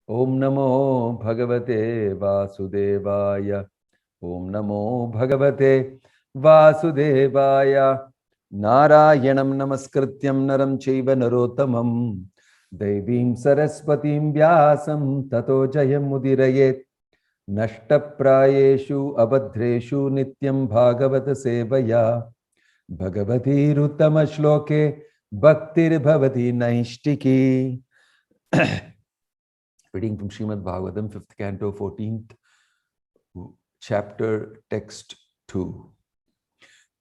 Om Namo Bhagavate Vasudevaya. Om Namo Bhagavate Vasudevaya. Narayanam Namaskrityam Naram Chaiva Narottamam Devim Saraswatim Vyasam Tato Jayam Mudirayet. Nashtaprayeshu Abhadreshu Nityam Bhagavata Sevaya. Bhagavati Ruttama Shloke Bhaktir Bhavati Naishtiki. Reading from Srimad Bhagavatam, 5th Canto, 14th chapter, text 2.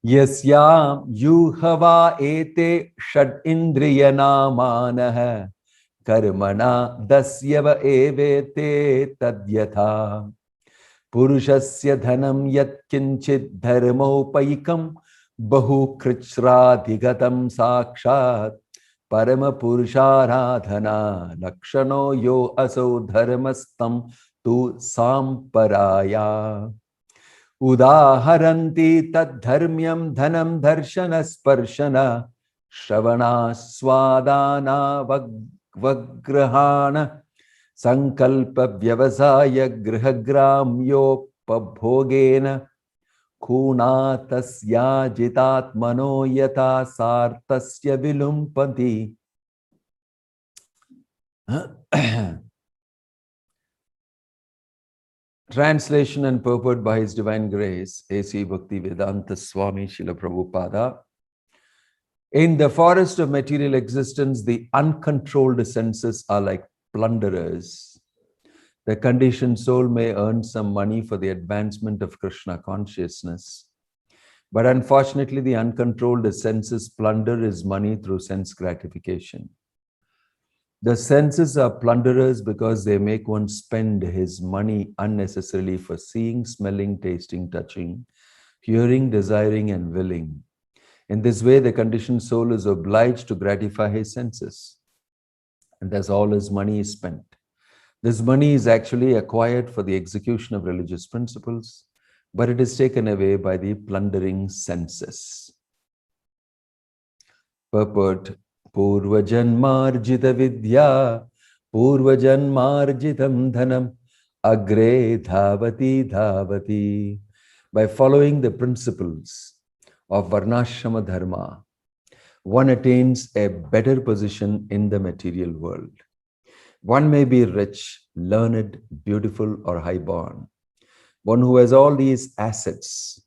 Yasya yuhava ete shad indriya namanah karmana dasyava evete tadyatha purushasya dhanam yat kinchit dharmopaikam bahu krichradhigatam sakshat Parama Purusharadhana Lakshano Yo Aso Dharmastam Tu Samparaya Udaharanti Tad Dharmyam Dhanam Darshana Sparshana Shravana Swadana Vagrahana Sankalpa Vyavasaya Grihagramyo Pabhogena Kunatasya jitatmano yata sartasya vilumpanti. Translation and purport by His Divine Grace, A.C. Bhakti Vedanta Swami Srila Prabhupada. In the forest of material existence, the uncontrolled senses are like plunderers. The conditioned soul may earn some money for the advancement of Krishna consciousness. But unfortunately, the uncontrolled senses plunder his money through sense gratification. The senses are plunderers because they make one spend his money unnecessarily for seeing, smelling, tasting, touching, hearing, desiring, and willing. In this way, the conditioned soul is obliged to gratify his senses. And thus all his money is spent. This money is actually acquired for the execution of religious principles, but it is taken away by the plundering senses. Purport: Purvajanmarjita vidya, Purvajanmarjitam dhanam, Agre dhavati dhavati. By following the principles of Varnashrama Dharma, one attains a better position in the material world. One may be rich, learned, beautiful, or high-born. One who has all these assets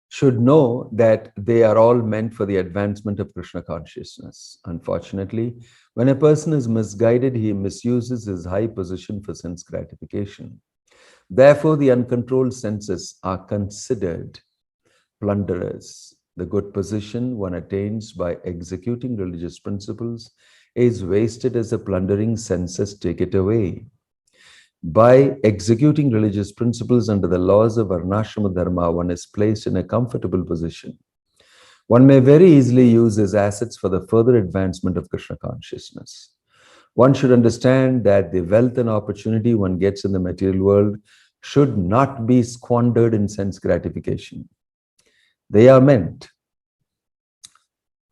should know that they are all meant for the advancement of Krishna consciousness. Unfortunately, when a person is misguided, he misuses his high position for sense gratification. Therefore, the uncontrolled senses are considered plunderers. The good position one attains by executing religious principles is wasted as the plundering senses take it away. By executing religious principles under the laws of Varnashrama Dharma, one is placed in a comfortable position. One may very easily use his assets for the further advancement of Krishna consciousness. One should understand that the wealth and opportunity one gets in the material world should not be squandered in sense gratification. They are meant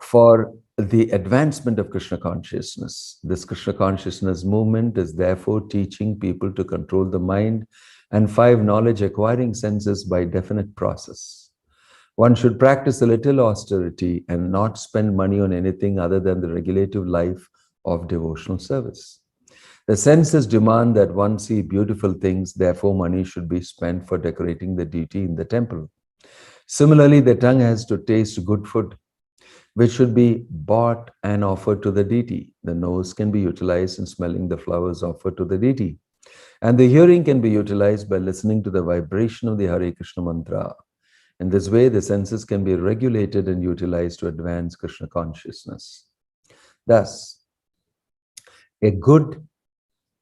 for the advancement of Krishna consciousness. This Krishna consciousness movement is therefore teaching people to control the mind and 5 knowledge acquiring senses by definite process. One should practice a little austerity and not spend money on anything other than the regulative life of devotional service. The senses demand that one see beautiful things, therefore money should be spent for decorating the deity in the temple. Similarly, the tongue has to taste good food, which should be bought and offered to the deity. The nose can be utilized in smelling the flowers offered to the deity. And the hearing can be utilized by listening to the vibration of the Hare Krishna mantra. In this way, the senses can be regulated and utilized to advance Krishna consciousness. Thus, a good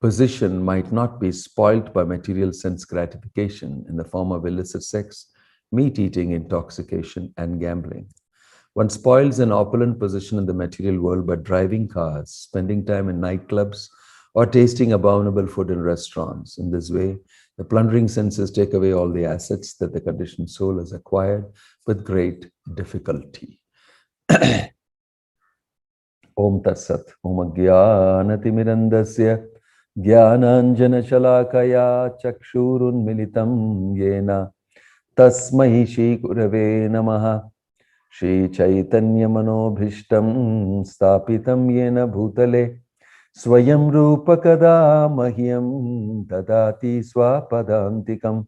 position might not be spoilt by material sense gratification in the form of illicit sex, meat eating, intoxication, and gambling. One spoils an opulent position in the material world by driving cars, spending time in nightclubs, or tasting abominable food in restaurants. In this way, the plundering senses take away all the assets that the conditioned soul has acquired with great difficulty. Om Tatsat. Om Agyanatimirandasya Jnananjana Shalakaya Chakshurun Militam Yena Tasmai Shri Gurave Namaha. Shri Chaitanya Manobhishtam Stapitam Yena Bhutale Swayam Rupa Kada Mahyam Dadati Swapadantikam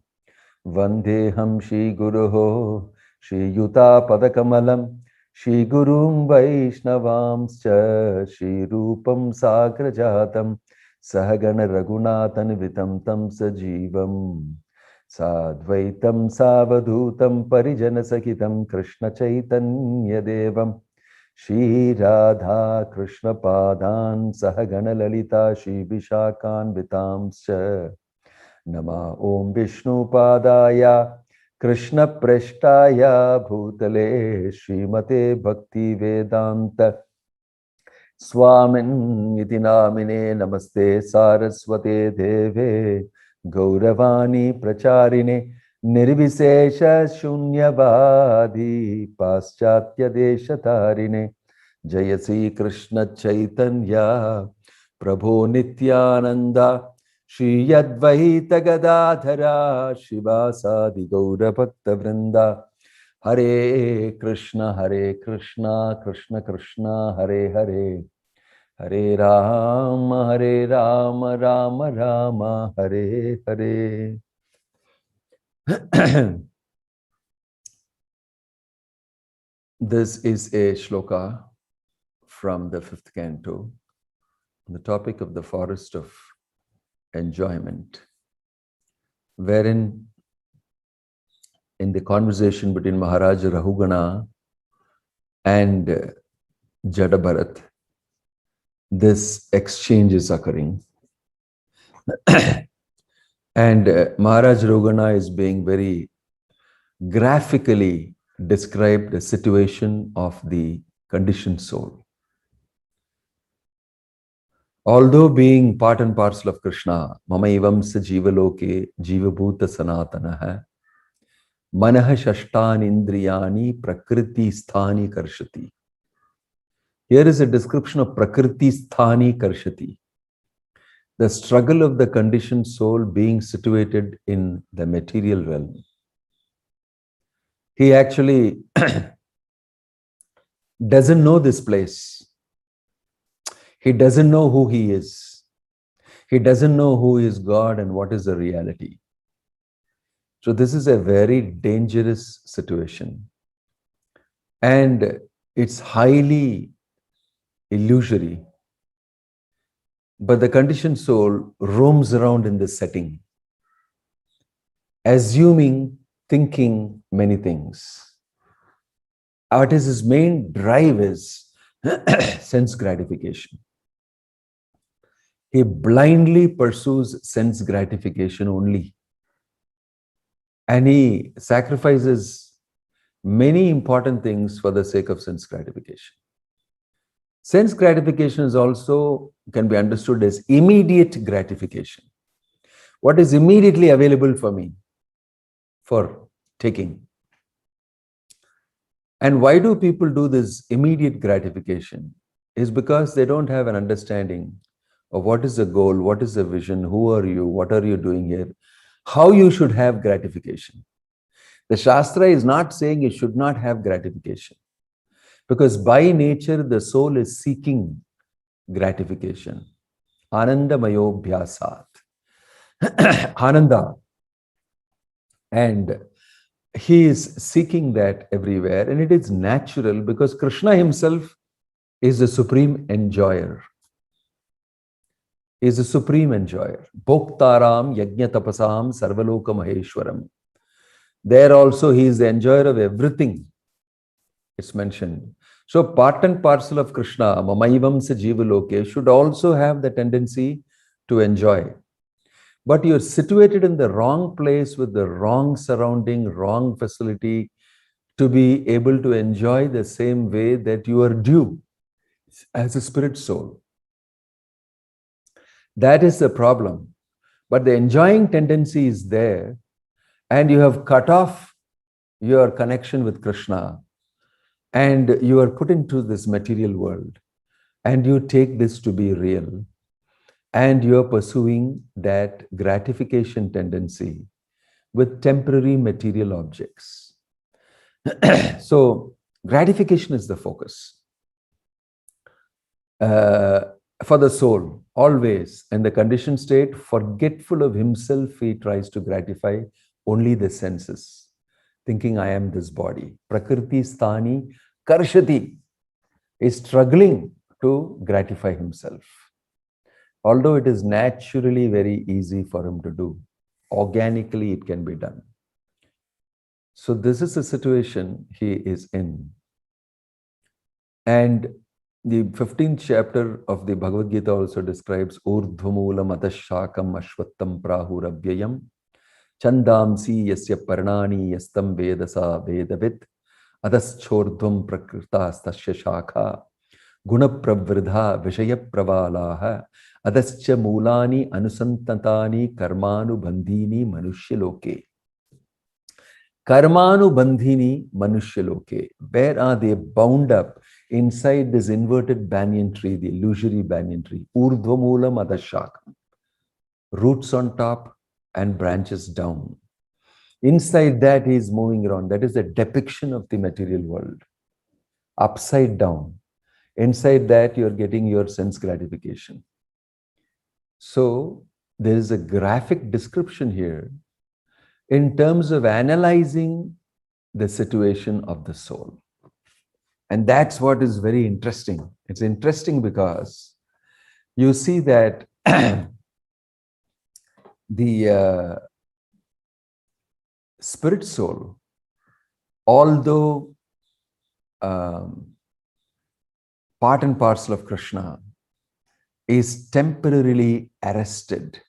Vandeham Shri Guruho Shri Yuta Padakamalam Shri Gurum Vaishnavamscha Shri Rupam Sagrajatam Sahagana Raghunathan Vitam Tam Sajivam Sadvaitam Savadhutam Parijana Sakitam Krishna Chaitanya Devam Shri Radha Krishna Padan Sahagana Lalita Shri Vishakan Vitamscha Nama Om Vishnu Padaya Krishna Preshtaya Bhutale Srimate Bhakti Vedanta Swamin iti namine Namaste Saraswate Deve Gauravani Pracharine Nirvisesha Shunyavadi Paschatya Deshatarine Jayasi Krishna Chaitanya Prabhu Nityananda Shri Advaita Gadadhara Shivasadi Gaura Bhakta Vrinda Hare Krishna, Krishna Krishna, Hare Hare, Hare Rama, Rama Rama, Hare Hare. This is a shloka from the 5th canto, the topic of the forest of enjoyment, wherein in the conversation between Maharaj Rahugana and Jadabharat, this exchange is occurring. And Maharaj Rahugana is being very graphically described the situation of the conditioned soul. Although being part and parcel of Krishna, Mama Ivam sa Jivaloke Jivabhuta Sanatanaha Manaha Shashtan Indriyani Prakriti Sthani Karshati. Here is a description of Prakriti Sthani Karshati, the struggle of the conditioned soul being situated in the material realm. He actually doesn't know this place. He doesn't know who he is. He doesn't know who is God and what is the reality. So this is a very dangerous situation. And it's highly illusory. But the conditioned soul roams around in this setting, assuming, thinking many things. What is his main drive is sense gratification. He blindly pursues sense gratification only. And he sacrifices many important things for the sake of sense gratification. Sense gratification is also can be understood as immediate gratification. What is immediately available for me for taking? And why do people do this immediate gratification? Is because they don't have an understanding of what is the goal, what is the vision, who are you, what are you doing here, how you should have gratification. The Shastra is not saying you should not have gratification, because by nature the soul is seeking gratification. Anandamayo bhyasat. Ananda. And he is seeking that everywhere, and it is natural because Krishna himself is the supreme enjoyer. He is the supreme enjoyer. Bhoktaram yajna tapasam sarvaloka maheshwaram. There also he is the enjoyer of everything. It's mentioned. So part and parcel of Krishna, mamaivam sa jivaloke, should also have the tendency to enjoy. But you're situated in the wrong place with the wrong surrounding, wrong facility to be able to enjoy the same way that you are due as a spirit soul. That is the problem. But the enjoying tendency is there, and you have cut off your connection with Krishna, and you are put into this material world. and you take this to be real, and you're pursuing that gratification tendency with temporary material objects. So gratification is the focus for the soul, always. In the conditioned state, forgetful of himself, he tries to gratify only the senses, thinking I am this body. Prakriti sthani karshati is struggling to gratify himself. Although it is naturally very easy for him to do, organically it can be done. So this is the situation he is in. And the 15th chapter of the Bhagavad Gita also describes Urdhumulam atashakam ashvattam prahurabhyayam chandamsi yasya parnani yastam vedasa vedavit adaschordhum prakritastasya shakha gunapravridha vishayapravalaha adascha mulani anusantantani karmanu bandhini manushya Karmanu manushya. Where are they bound up inside this inverted banyan tree, the illusory banyan tree? Urdhvamulam adashakam. Roots on top and branches down. Inside that he is moving around. That is the depiction of the material world. Upside down. Inside that you are getting your sense gratification. So there is a graphic description here in terms of analyzing the situation of the soul. And that's what is very interesting. It's interesting because you see that the spirit soul, although part and parcel of Krishna, is temporarily arrested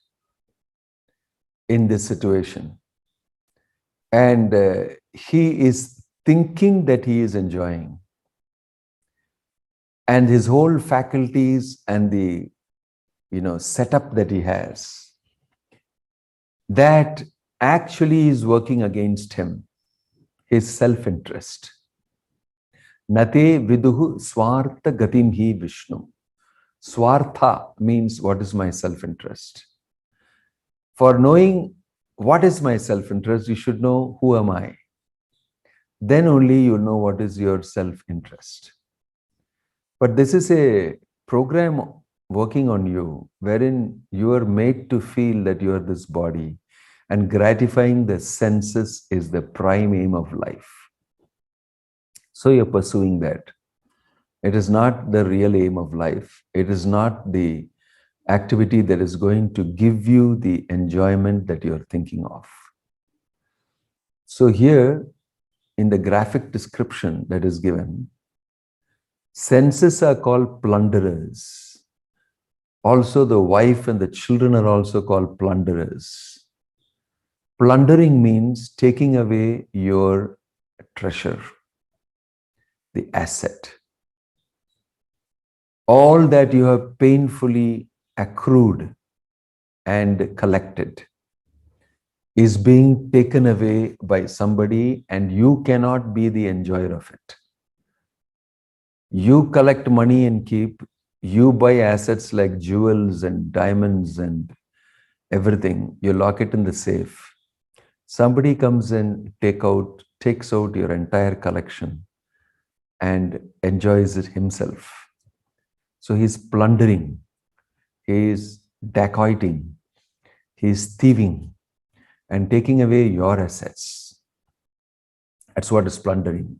in this situation. And he is thinking that he is enjoying. And his whole faculties and the setup that he has, that actually is working against him, his self-interest. Nate viduhu swartha gatim hi Vishnu. Swartha means what is my self-interest. For knowing what is my self-interest, you should know who am I. Then only you'll know what is your self-interest. But this is a program working on you, wherein you are made to feel that you are this body, and gratifying the senses is the prime aim of life. So you're pursuing that. It is not the real aim of life. It is not the activity that is going to give you the enjoyment that you're thinking of. So here, in the graphic description that is given, senses are called plunderers. Also, the wife and the children are also called plunderers. Plundering means taking away your treasure, the asset. All that you have painfully accrued and collected is being taken away by somebody, and you cannot be the enjoyer of it. You collect money and keep, you buy assets like jewels and diamonds and everything, you lock it in the safe. Somebody comes and takes out your entire collection and enjoys it himself. So he's plundering. He is dacoiting, he is thieving and taking away your assets. That's what is plundering.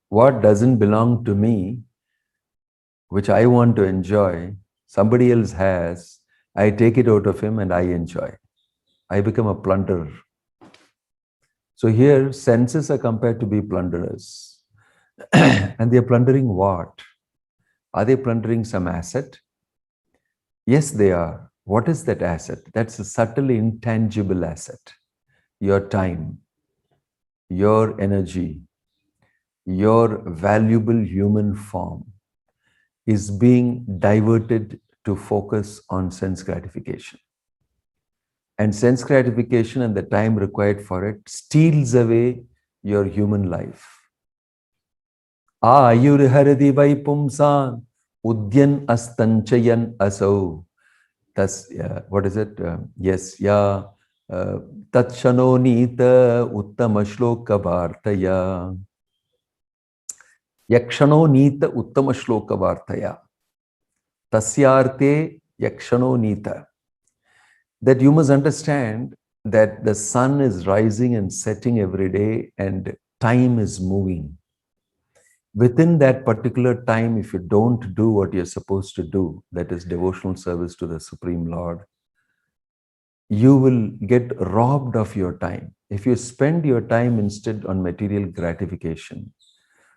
What doesn't belong to me, which I want to enjoy, somebody else has, I take it out of him and I enjoy. I become a plunderer. So here, senses are compared to be plunderers. And they are plundering what? Are they plundering some asset? Yes, they are. What is that asset? That's a subtle, intangible asset. Your time, your energy, your valuable human form is being diverted to focus on sense gratification. And sense gratification and the time required for it steals away your human life. Ayurharadi vaipumsan Udyan astanchayan asau. What is it? Yes, yeah. Tatshano nita uttama shloka vartaya. Yakshano nita uttama shloka vartaya. Tasyarte yakshano nita. That you must understand that the sun is rising and setting every day and time is moving. Within that particular time, if you don't do what you're supposed to do, that is devotional service to the Supreme Lord, you will get robbed of your time. If you spend your time instead on material gratification,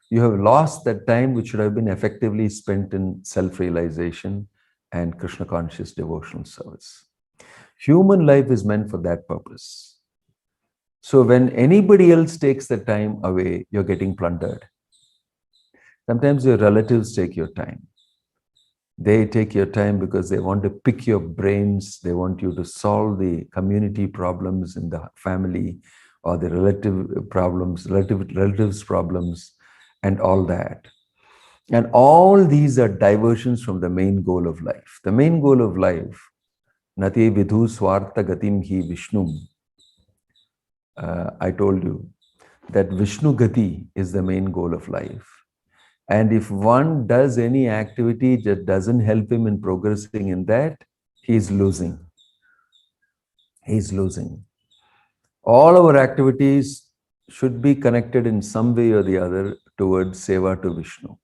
you have lost that time which should have been effectively spent in self-realization and Krishna conscious devotional service. Human life is meant for that purpose. So when anybody else takes the time away, you're getting plundered. Sometimes your relatives take your time. They take your time because they want to pick your brains. They want you to solve the community problems in the family or the relatives problems and all that. And all these are diversions from the main goal of life. The main goal of life, Nati vidhu swartha gatim hi Vishnum. I told you that Vishnu Gati is the main goal of life. And if one does any activity that doesn't help him in progressing in that, he's losing. He's losing. All our activities should be connected in some way or the other towards Seva to Vishnu.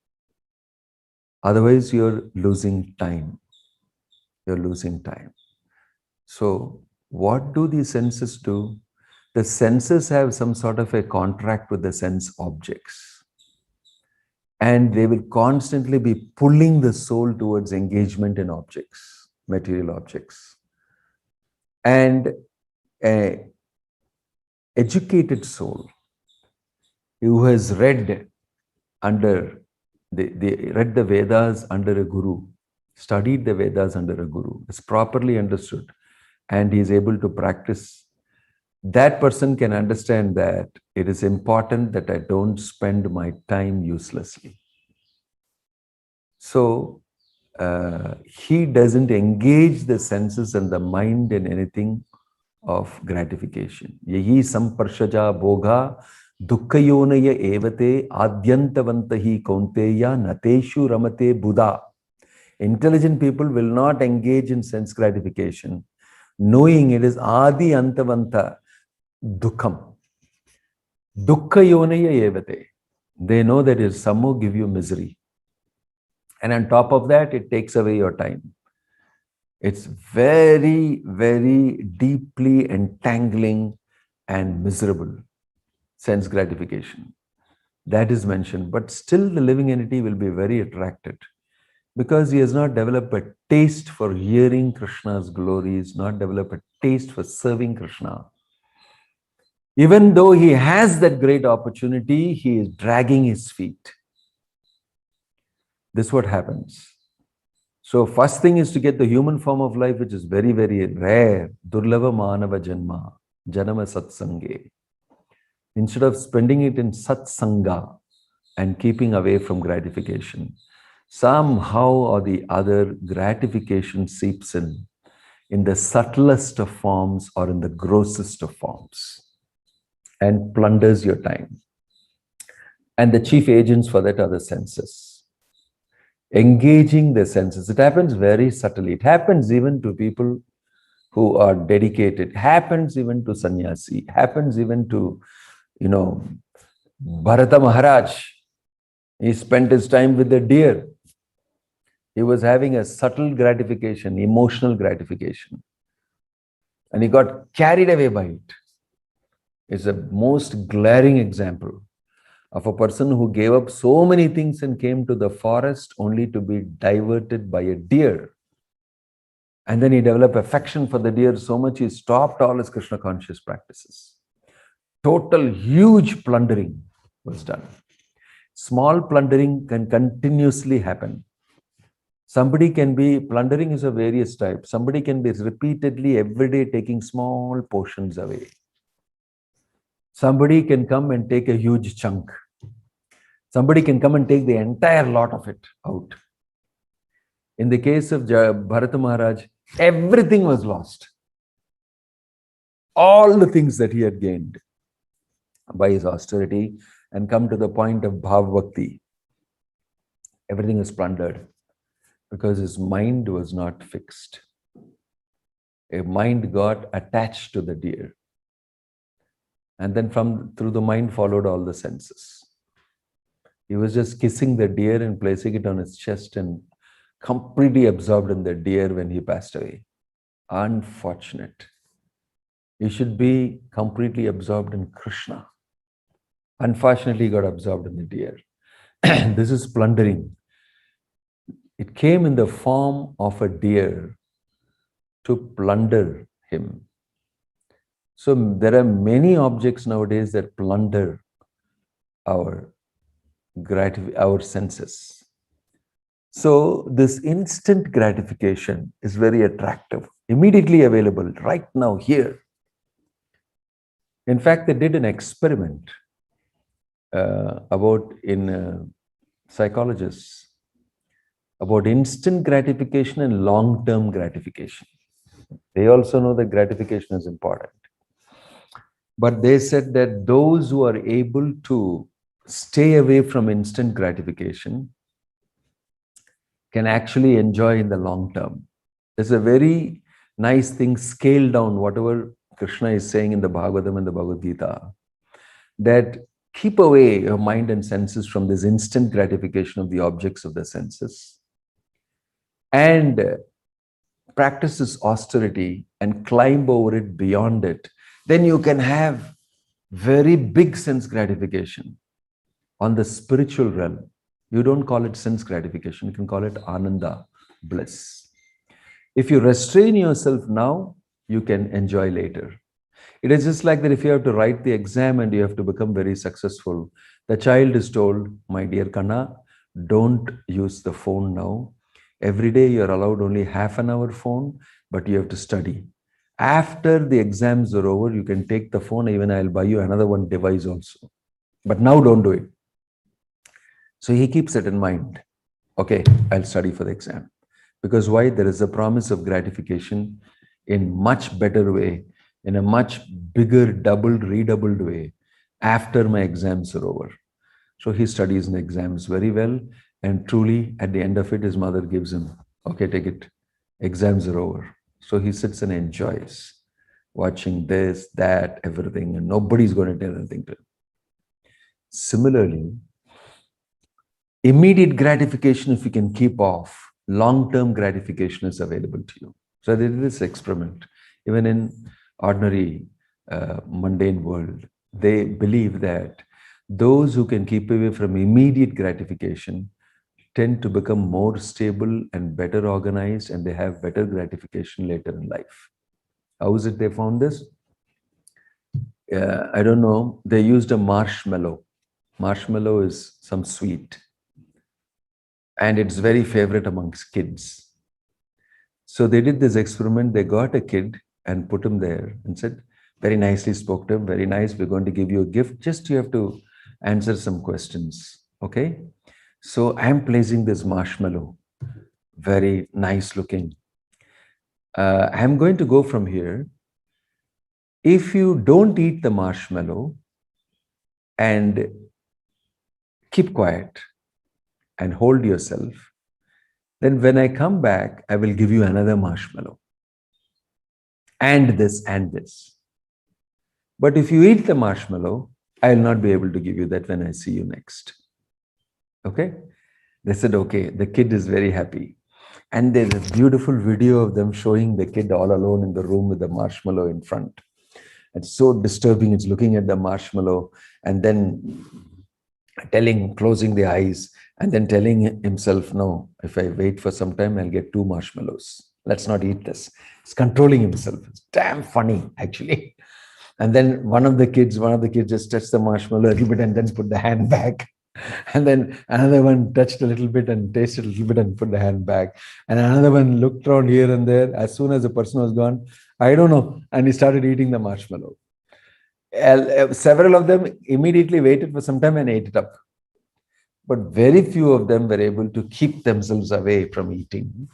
Otherwise, you're losing time. You're losing time. So, what do the senses do? The senses have some sort of a contract with the sense objects. And they will constantly be pulling the soul towards engagement in objects, material objects. And an educated soul who has read under, they read the Vedas under a guru, studied the Vedas under a guru, is properly understood, and he is able to practice. That person can understand that it is important that I don't spend my time uselessly. So he doesn't engage the senses and the mind in anything of gratification. Yahi samparshaja bhoga dukkayonaya evate adyantavantahi kaunteya nateshu ramate buddha. Intelligent people will not engage in sense gratification, knowing it is adi antavanta dukkam. Dukkayonaya evate. They know that it is some who give you misery. And on top of that, it takes away your time. It's very, very deeply entangling and miserable sense gratification. That is mentioned. But still the living entity will be very attracted because he has not developed a taste for hearing Krishna's glories, not developed a taste for serving Krishna. Even though he has that great opportunity, he is dragging his feet. This is what happens. So first thing is to get the human form of life, which is very, very rare. Durlava manava janma, janama satsange. Instead of spending it in satsanga and keeping away from gratification, somehow or the other gratification seeps in the subtlest of forms or in the grossest of forms, and plunders your time. And the chief agents for that are the senses. Engaging the senses. It happens very subtly. It happens even to people who are dedicated. It happens even to sannyasi. It happens even to, Bharata Maharaj. He spent his time with the deer. He was having a subtle gratification, emotional gratification. And he got carried away by it. It's the most glaring example of a person who gave up so many things and came to the forest only to be diverted by a deer. And then he developed affection for the deer so much he stopped all his Krishna conscious practices. Total huge plundering was done. Small plundering can continuously happen. Somebody can be, plundering is of various types. Somebody can be repeatedly every day taking small portions away. Somebody can come and take a huge chunk. Somebody can come and take the entire lot of it out. In the case of Bharata Maharaj, everything was lost. All the things that he had gained by his austerity and come to the point of Bhav Bhakti, everything was plundered because his mind was not fixed. A mind got attached to the deer. And then through the mind followed all the senses. He was just kissing the deer and placing it on his chest and completely absorbed in the deer when he passed away. Unfortunate. He should be completely absorbed in Krishna. Unfortunately, he got absorbed in the deer. This is plundering. It came in the form of a deer to plunder him. So there are many objects nowadays that plunder our senses. So this instant gratification is very attractive, immediately available right now here. In fact, they did an experiment in psychologists about instant gratification and long-term gratification. They also know that gratification is important. But they said that those who are able to stay away from instant gratification can actually enjoy in the long term. There's a very nice thing, scale down whatever Krishna is saying in the Bhagavatam and the Bhagavad Gita, that keep away your mind and senses from this instant gratification of the objects of the senses and practice this austerity and climb over it beyond it. Then you can have very big sense gratification on the spiritual realm. You don't call it sense gratification, you can call it ananda, bliss. If you restrain yourself now, you can enjoy later. It is just like that if you have to write the exam and you have to become very successful, the child is told, my dear Kanna, don't use the phone now. Every day you're allowed only half an hour phone, but you have to study. After the exams are over, you can take the phone, even I'll buy you another one device also. But now don't do it. So he keeps it in mind. Okay, I'll study for the exam. Because why? There is a promise of gratification in much better way, in a much bigger, doubled, redoubled way after my exams are over. So he studies in the exams very well. And truly, at the end of it, his mother gives him, okay, take it. Exams are over. So he sits and enjoys watching this, that, everything, and nobody's going to tell anything to him. Similarly, immediate gratification, if you can keep off, long-term gratification is available to you. So they did this experiment. Even in ordinary, mundane world, they believe that those who can keep away from immediate gratification tend to become more stable and better organized, and they have better gratification later in life. How is it they found this? I don't know. They used a marshmallow. Marshmallow is some sweet. And it's very favorite amongst kids. So they did this experiment. They got a kid and put him there and said, very nicely spoke to him, very nice, we're going to give you a gift. Just you have to answer some questions. Okay? So I'm placing this marshmallow, very nice looking. I'm going to go from here. If you don't eat the marshmallow and keep quiet and hold yourself, then when I come back, I will give you another marshmallow. And this and this. But if you eat the marshmallow, I will not be able to give you that when I see you next. Okay? They said, okay. The kid is very happy. And there's a beautiful video of them showing the kid all alone in the room with the marshmallow in front. It's so disturbing. It's looking at the marshmallow and then closing the eyes and then telling himself, no, if I wait for some time, I'll get 2 marshmallows. Let's not eat this. It's controlling himself. It's damn funny, actually. And then one of the kids just touched the marshmallow a little bit and then put the hand back. And then another one touched a little bit and tasted a little bit and put the hand back. And another one looked around here and there. As soon as the person was gone, I don't know. And he started eating the marshmallow. Several of them immediately waited for some time and ate it up. but very few of them were able to keep themselves away from eating.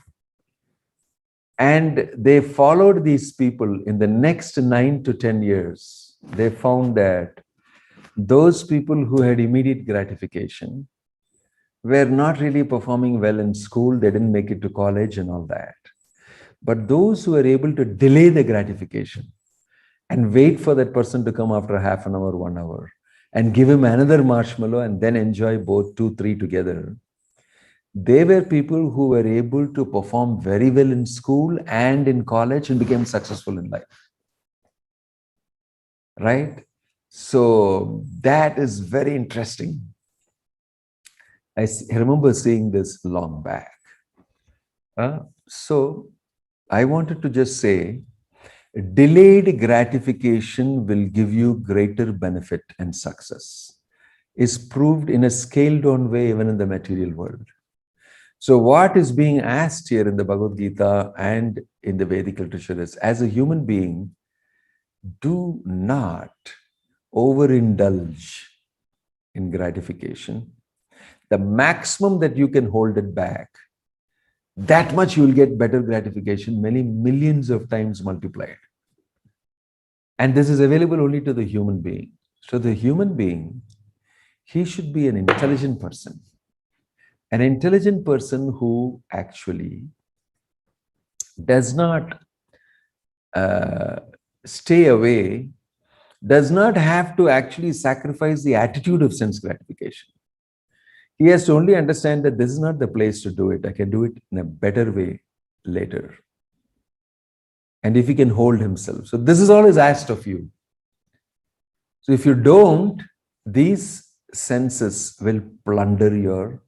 And they followed these people in the next 9 to 10 years. They found that those people who had immediate gratification were not really performing well in school. They didn't make it to college and all that. But those who were able to delay the gratification and wait for that person to come after half an hour, 1 hour, and give him another marshmallow and then enjoy both 2, 3 together, they were people who were able to perform very well in school and in college and became successful in life. Right? So that is very interesting. I remember seeing this long back. So I wanted to just say, delayed gratification will give you greater benefit and success. Is proved in a scaled down way even in the material world. So what is being asked here in the Bhagavad Gita and in the Vedic literature is, as a human being, do not overindulge in gratification. The maximum that you can hold it back, that much you will get better gratification, many millions of times multiplied. And this is available only to the human being. So the human being, he should be an intelligent person. An intelligent person who actually does not stay away, does not have to actually sacrifice the attitude of sense gratification. He has to only understand that this is not the place to do it. I can do it in a better way later. And if he can hold himself. So this is always asked of you. So if you don't, these senses will plunder your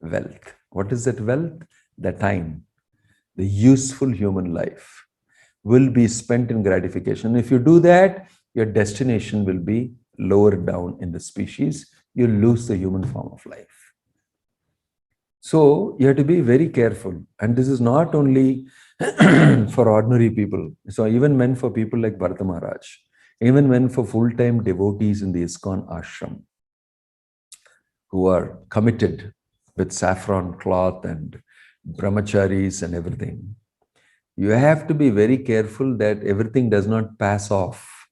wealth. What is that wealth? The time. The useful human life will be spent in gratification. If you do that, your destination will be lower down in the species. You lose the human form of life. So you have to be very careful. And this is not only for ordinary people. So even meant for people like Bharata Maharaj, even meant for full-time devotees in the ISKCON ashram who are committed with saffron cloth and brahmacharis and everything. You have to be very careful that everything does not pass off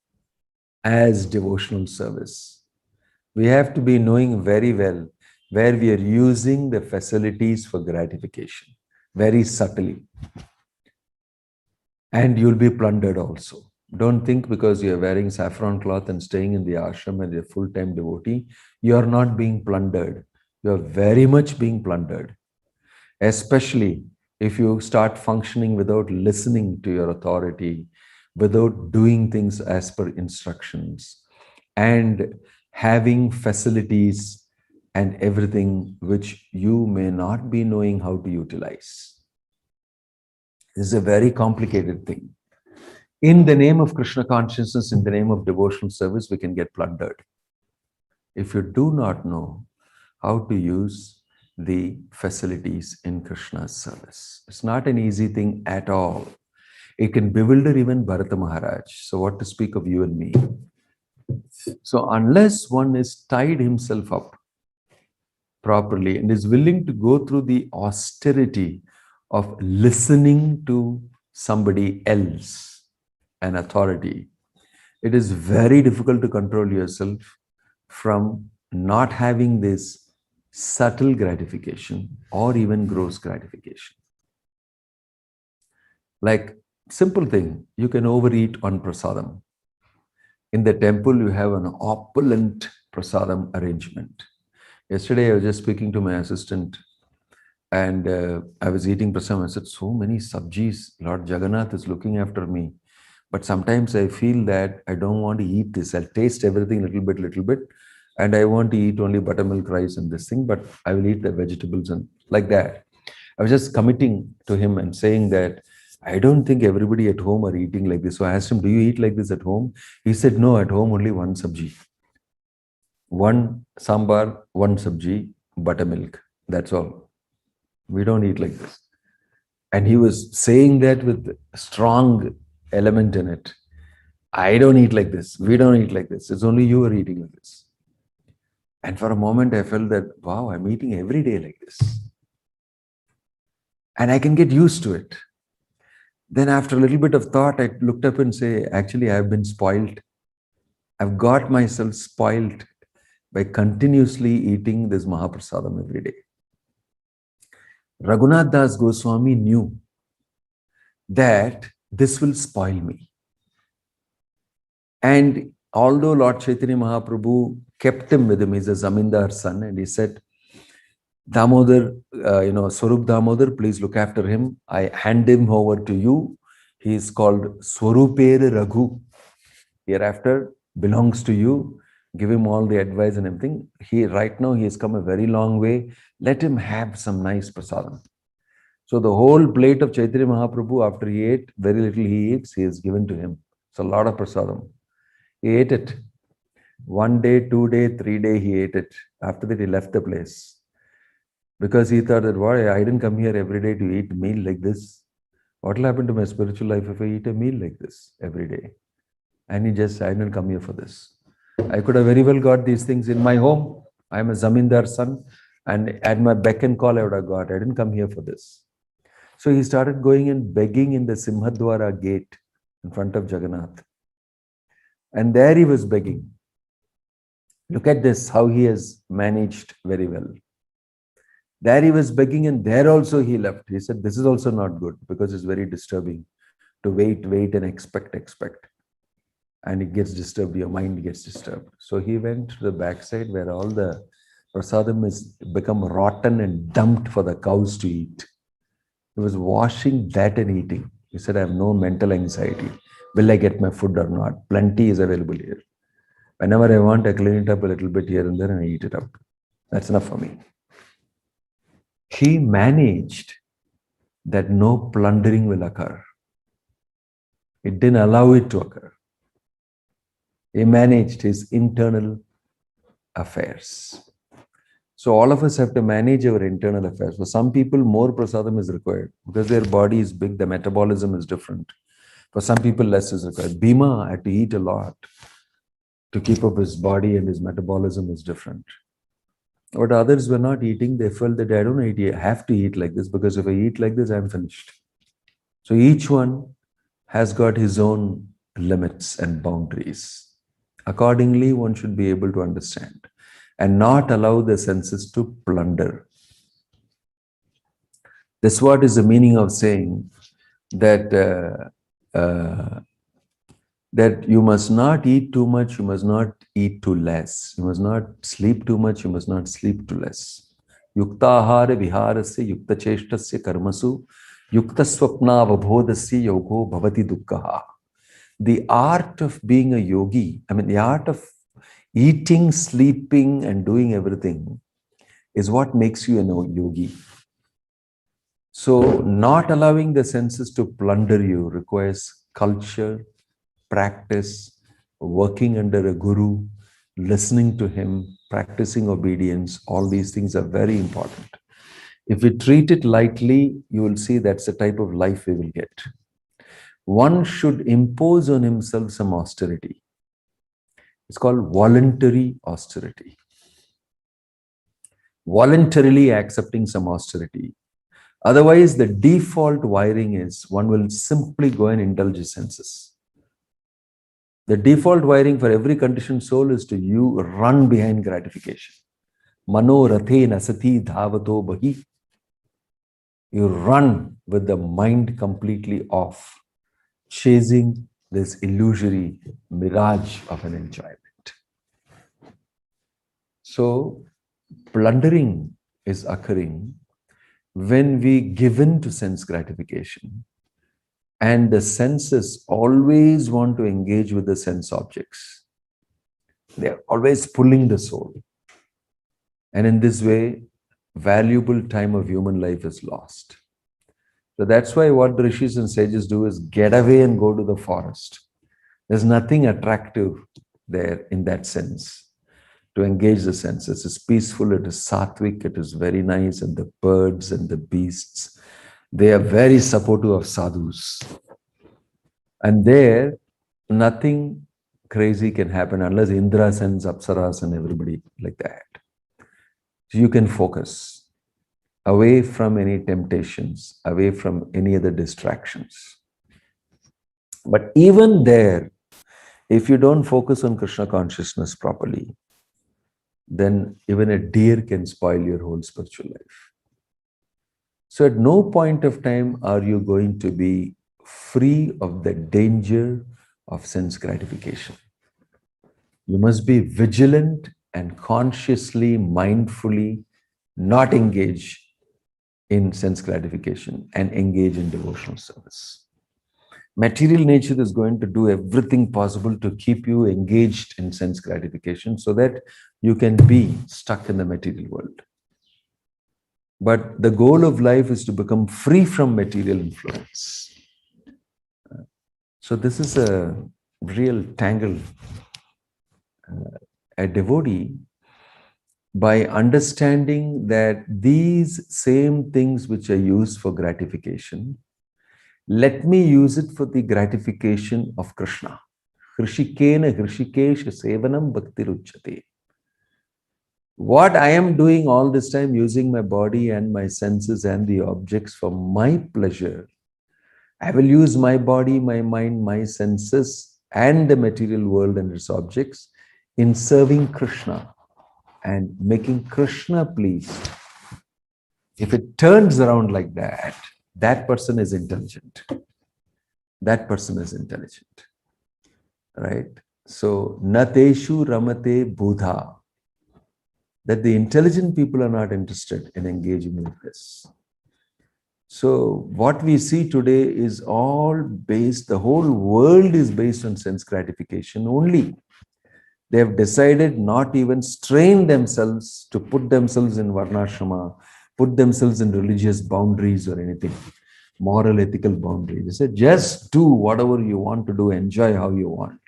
as devotional service. We have to be knowing very well where we are using the facilities for gratification, very subtly. And you'll be plundered also. Don't think because you're wearing saffron cloth and staying in the ashram and you're a full-time devotee, you're not being plundered. You're very much being plundered. Especially if you start functioning without listening to your authority, without doing things as per instructions, and having facilities and everything which you may not be knowing how to utilize. This is a very complicated thing. In the name of Krishna consciousness, in the name of devotional service, we can get plundered. If you do not know how to use the facilities in Krishna's service, it's not an easy thing at all. It can bewilder even Bharata Maharaj. So what to speak of you and me? So unless one is tied himself up properly and is willing to go through the austerity of listening to somebody else, an authority, it is very difficult to control yourself from not having this subtle gratification or even gross gratification. Like simple thing, you can overeat on prasadam. In the temple, you have an opulent prasadam arrangement. Yesterday, I was just speaking to my assistant and I was eating prasadam. I said, so many sabjis, Lord Jagannath is looking after me. But sometimes I feel that I don't want to eat this. I'll taste everything little bit. And I want to eat only buttermilk rice and this thing, but I will eat the vegetables and like that. I was just committing to him and saying that I don't think everybody at home are eating like this. So I asked him, do you eat like this at home? He said, no, at home only one sabji. One sambar, one sabji, buttermilk. That's all. We don't eat like this. And he was saying that with a strong element in it. I don't eat like this. We don't eat like this. It's only you are eating like this. And for a moment, I felt that, wow, I'm eating every day like this. And I can get used to it. Then after a little bit of thought, I looked up and say, actually, I've been spoiled. I've got myself spoiled by continuously eating this Mahaprasadam every day. Raghunath Das Goswami knew that this will spoil me. And although Lord Chaitanya Mahaprabhu kept him with him, he's a Zamindar's son, and he said, Damodar, Swarup Damodar, please look after him. I hand him over to you. He is called Swaruper Raghu. Hereafter belongs to you. Give him all the advice and everything. Right now he has come a very long way. Let him have some nice prasadam. So the whole plate of Chaitanya Mahaprabhu, after he ate, very little he eats, he is given to him. It's a lot of prasadam. He ate it. 1 day, 2 day, 3 day, he ate it. After that, he left the place. Because he thought that, why, I didn't come here every day to eat a meal like this. What will happen to my spiritual life if I eat a meal like this every day? And I didn't come here for this. I could have very well got these things in my home. I'm a Zamindar's son. And at my beck and call, I would have got. I didn't come here for this. So he started going and begging in the Simhadwara gate in front of Jagannath. And there he was begging. Look at this, how he has managed very well. There he was begging, and there also he left. He said, this is also not good, because it's very disturbing to wait and expect. And it gets disturbed, your mind gets disturbed. So he went to the backside where all the prasadam has become rotten and dumped for the cows to eat. He was washing that and eating. He said, I have no mental anxiety. Will I get my food or not? Plenty is available here. Whenever I want, I clean it up a little bit here and there and I eat it up. That's enough for me. He managed that no plundering will occur. It didn't allow it to occur. He managed his internal affairs. So all of us have to manage our internal affairs. For some people, more prasadam is required because their body is big, the metabolism is different. For some people, less is required. Bhima had to eat a lot to keep up his body, and his metabolism is different. But others were not eating. They felt that I don't have to eat like this, because if I eat like this, I'm finished. So each one has got his own limits and boundaries. Accordingly, one should be able to understand and not allow the senses to plunder. This what is the meaning of saying that that you must not eat too much, you must not eat too less. You must not sleep too much, you must not sleep too less. Yuktahara viharasya yukta cheshtasya karmasu yukta swapna vabhodasya yogo bhavati dukkha. The art of being a yogi, the art of eating, sleeping and doing everything is what makes you a yogi. So not allowing the senses to plunder you requires culture, practice, working under a guru, listening to him, practicing obedience. All these things are very important. If we treat it lightly, you will see that's the type of life we will get. One should impose on himself some austerity. It's called voluntary austerity. Voluntarily accepting some austerity. Otherwise, the default wiring is one will simply go and indulge his senses. The default wiring for every conditioned soul is to run behind gratification. Mano rathe nasati dhavato bahi. You run with the mind completely off, chasing this illusory mirage of an enjoyment. So, plundering is occurring when we give in to sense gratification. And the senses always want to engage with the sense objects. They're always pulling the soul. And in this way, valuable time of human life is lost. So that's why what the rishis and sages do is get away and go to the forest. There's nothing attractive there in that sense. To engage the senses. It's peaceful, it is sattvic, it is very nice, and the birds and the beasts, they are very supportive of sadhus. And there, nothing crazy can happen unless Indra sends apsaras and everybody like that. So you can focus away from any temptations, away from any other distractions. But even there, if you don't focus on Krishna consciousness properly, then even a deer can spoil your whole spiritual life. So at no point of time are you going to be free of the danger of sense gratification. You must be vigilant and consciously, mindfully not engage in sense gratification and engage in devotional service. Material nature is going to do everything possible to keep you engaged in sense gratification so that you can be stuck in the material world. But the goal of life is to become free from material influence. So this is a real tangle. A devotee, by understanding that these same things which are used for gratification, let me use it for the gratification of Krishna. Hrishikena Hrishikesh Sevanam Bhakti Ruchate. What I am doing all this time, using my body and my senses and the objects for my pleasure, I will use my body, my mind, my senses, and the material world and its objects in serving Krishna and making Krishna pleased. If it turns around like that, that person is intelligent. That person is intelligent. Right? So, nateshu ramate buddha. That the intelligent people are not interested in engaging with this. So, what we see today is all based, the whole world is based on sense gratification only. They have decided not even strain themselves to put themselves in varnashrama, put themselves in religious boundaries or anything, moral, ethical boundaries. They said, just do whatever you want to do, enjoy how you want.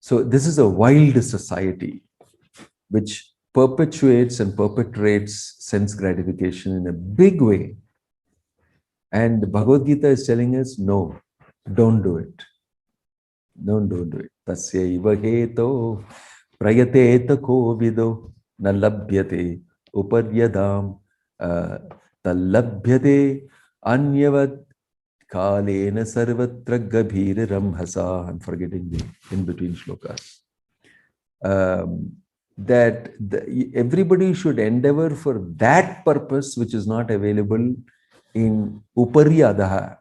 So this is a wild society which perpetuates and perpetrates sense gratification in a big way. And Bhagavad Gita is telling us, no, don't do it. Don't do it. Tasyaiva heto prayateta kovido na labhyate uparyadam talabhyate anyavad kalena sarvatra gabhir ramhasa. I'm forgetting the in-between shlokas. That everybody should endeavor for that purpose which is not available in uparyadaha.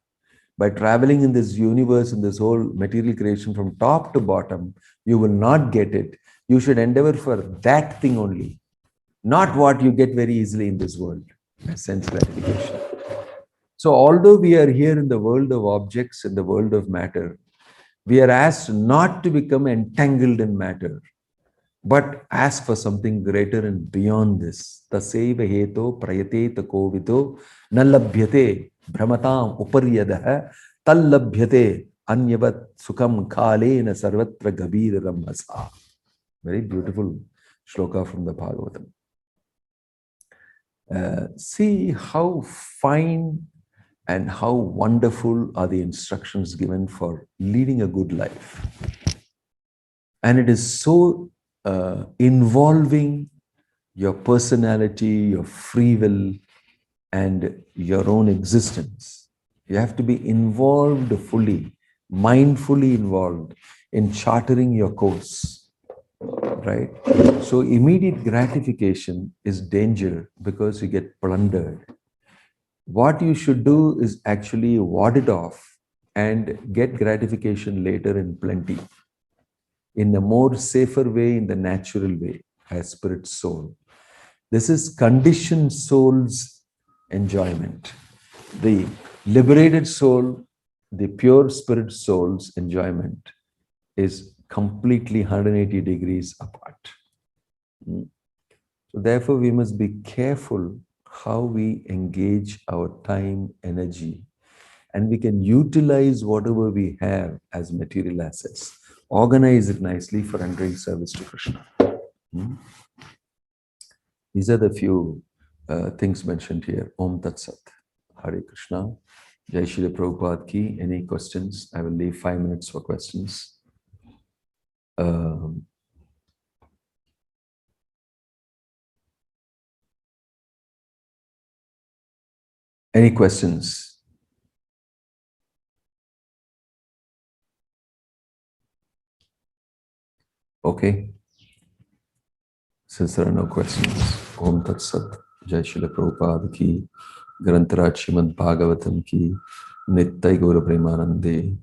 By traveling in this universe, in this whole material creation from top to bottom, you will not get it. You should endeavor for that thing only, not what you get very easily in this world, sense gratification. So although we are here in the world of objects, in the world of matter, we are asked not to become entangled in matter, but ask for something greater and beyond this. Taseva heto prayate kovido nalabhyate brahmatam uparyadaha tallabhyate anyavat sukham khalena sarvatra gabir ramasa. Very beautiful shloka from the Bhagavatam. See how fine and how wonderful are the instructions given for leading a good life. And it is so involving your personality, your free will, and your own existence. You have to be involved fully, mindfully involved in chartering your course, right? So immediate gratification is danger because you get plundered. What you should do is actually ward it off and get gratification later in plenty, in a more safer way, in the natural way, as spirit soul. This is conditioned soul's enjoyment. The liberated soul, the pure spirit soul's enjoyment is completely 180 degrees apart. So therefore, we must be careful how we engage our time, energy, and we can utilize whatever we have as material assets. Organize it nicely for rendering service to Krishna. These are the few things mentioned here. Om Tat Sat. Hare Krishna. Jai Shri Prabhupada Ki. Any questions? I will leave 5 minutes for questions. Any questions? Okay. Since there are no questions, Om Tat Sat, Jai Srila Prabhupada ki, Grantaraj Srimad Bhagavatam ki, Nittai Gaura Premanande,